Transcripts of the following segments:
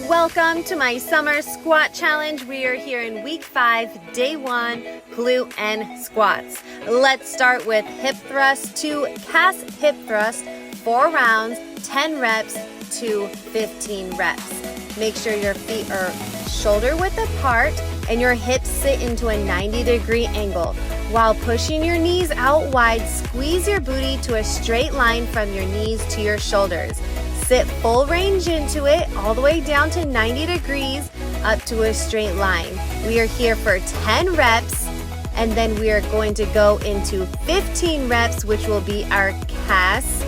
Welcome to my summer squat challenge. We are here in week 5, day 1, glute and squats. Let's start with hip thrust to cast hip thrust, 4 rounds, 10 reps to 15 reps. Make sure your feet are shoulder width apart and your hips sit into a 90-degree angle. While pushing your knees out wide, squeeze your booty to a straight line from your knees to your shoulders. Sit full range into it, all the way down to 90 degrees, up to a straight line. We are here for 10 reps, and then we are going to go into 15 reps, which will be our cast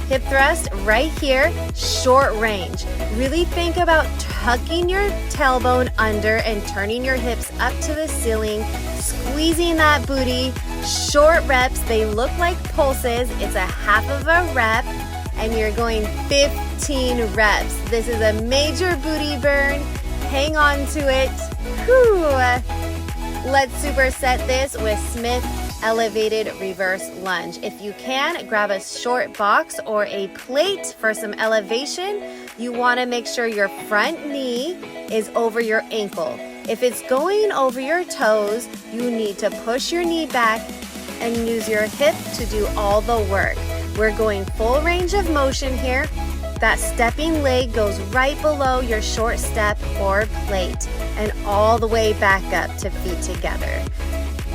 hip thrust right here, short range. Really think about tucking your tailbone under and turning your hips up to the ceiling, squeezing that booty. Short reps, they look like pulses. It's a half of a rep, and you're going 15 reps. This is a major booty burn. Hang on to it. Whew. Let's superset this with Smith elevated reverse lunge. If you can, grab a short box or a plate for some elevation. You want to make sure your front knee is over your ankle. If it's going over your toes, you need to push your knee back and use your hip to do all the work. We're going full range of motion here. That stepping leg goes right below your short step or plate and all the way back up to feet together.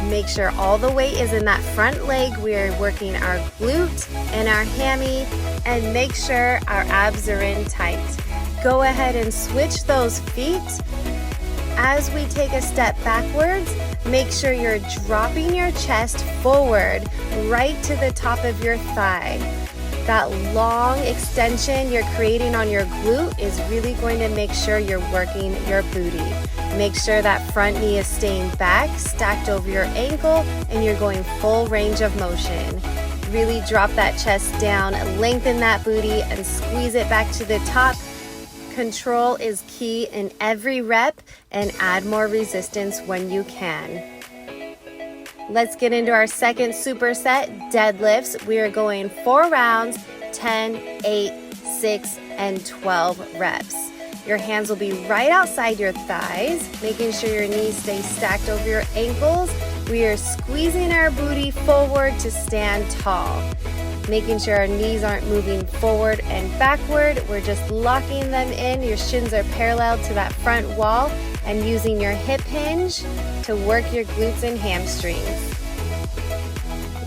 Make sure all the weight is in that front leg. We're working our glute and our hammy, and make sure our abs are in tight. Go ahead and switch those feet. As we take a step backwards, make sure you're dropping your chest forward right to the top of your thigh. That long extension you're creating on your glute is really going to make sure you're working your booty. Make sure that front knee is staying back, stacked over your ankle, and you're going full range of motion. Really drop that chest down, lengthen that booty, and squeeze it back to the top. Control is key in every rep, and add more resistance when you can. Let's get into our second superset, deadlifts. We are going 4 rounds, 10, 8, 6, and 12 reps. Your hands will be right outside your thighs, making sure your knees stay stacked over your ankles. We are squeezing our booty forward to stand tall. Making sure our knees aren't moving forward and backward. We're just locking them in. Your shins are parallel to that front wall, and using your hip hinge to work your glutes and hamstrings.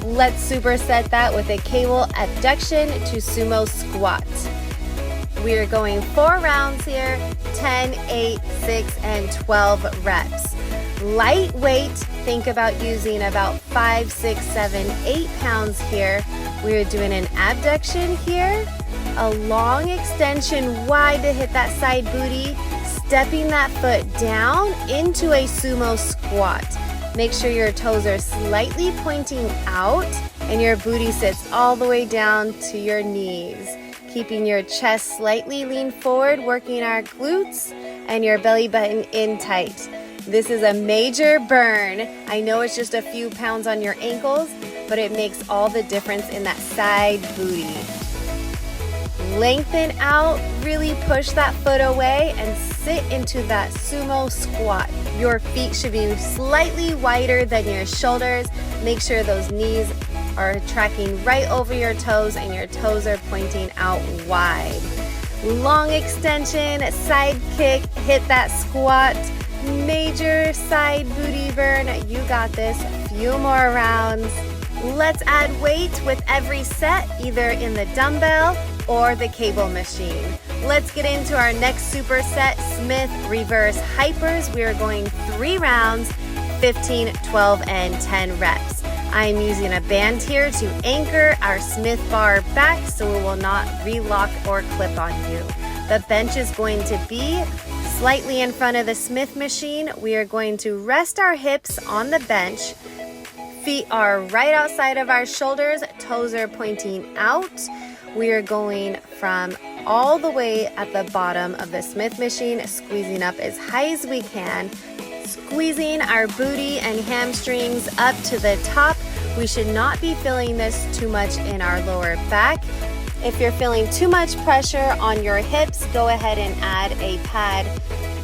Let's superset that with a cable abduction to sumo squat. We are going 4 rounds here, 10, 8, 6, and 12 reps. Lightweight, think about using about 5, 6, 7, 8 pounds here. We're doing an abduction here, a long extension wide to hit that side booty, stepping that foot down into a sumo squat. Make sure your toes are slightly pointing out and your booty sits all the way down to your knees. Keeping your chest slightly leaned forward, working our glutes and your belly button in tight. This is a major burn. I know it's just a few pounds on your ankles, but it makes all the difference in that side booty. Lengthen out, really push that foot away and sit into that sumo squat. Your feet should be slightly wider than your shoulders. Make sure those knees are tracking right over your toes and your toes are pointing out wide. Long extension, side kick, hit that squat. Major side booty burn. You got this. Few more rounds. Let's add weight with every set, either in the dumbbell or the cable machine. Let's get into our next superset, Smith reverse hypers. We are going 3 rounds, 15, 12, and 10 reps. I'm using a band here to anchor our Smith bar back so it will not relock or clip on you. The bench is going to be slightly in front of the Smith machine. We are going to rest our hips on the bench. Feet are right outside of our shoulders, toes are pointing out. We are going from all the way at the bottom of the Smith machine, squeezing up as high as we can, squeezing our booty and hamstrings up to the top. We should not be feeling this too much in our lower back. If you're feeling too much pressure on your hips, go ahead and add a pad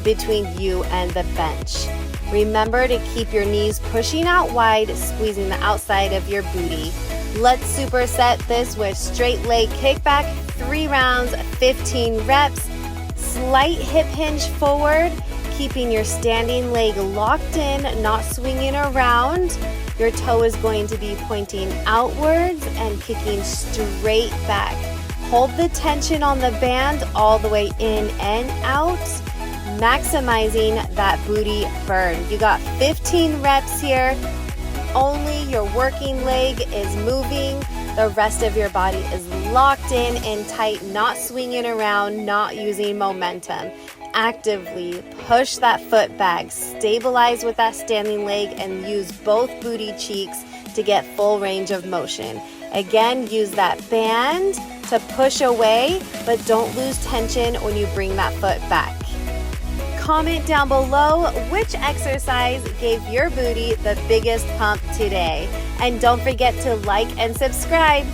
between you and the bench. Remember to keep your knees pushing out wide, squeezing the outside of your booty. Let's superset this with straight leg kickback, 3 rounds, 15 reps. Slight hip hinge forward, keeping your standing leg locked in, not swinging around. Your toe is going to be pointing outwards and kicking straight back. Hold the tension on the band all the way in and out, maximizing that booty burn. You got 15 reps here. Only your working leg is moving. The rest of your body is locked in and tight, not swinging around, not using momentum. Actively push that foot back, stabilize with that standing leg, and use both booty cheeks to get full range of motion. Again, use that band to push away, but don't lose tension when you bring that foot back. Comment down below which exercise gave your booty the biggest pump today. And don't forget to like and subscribe.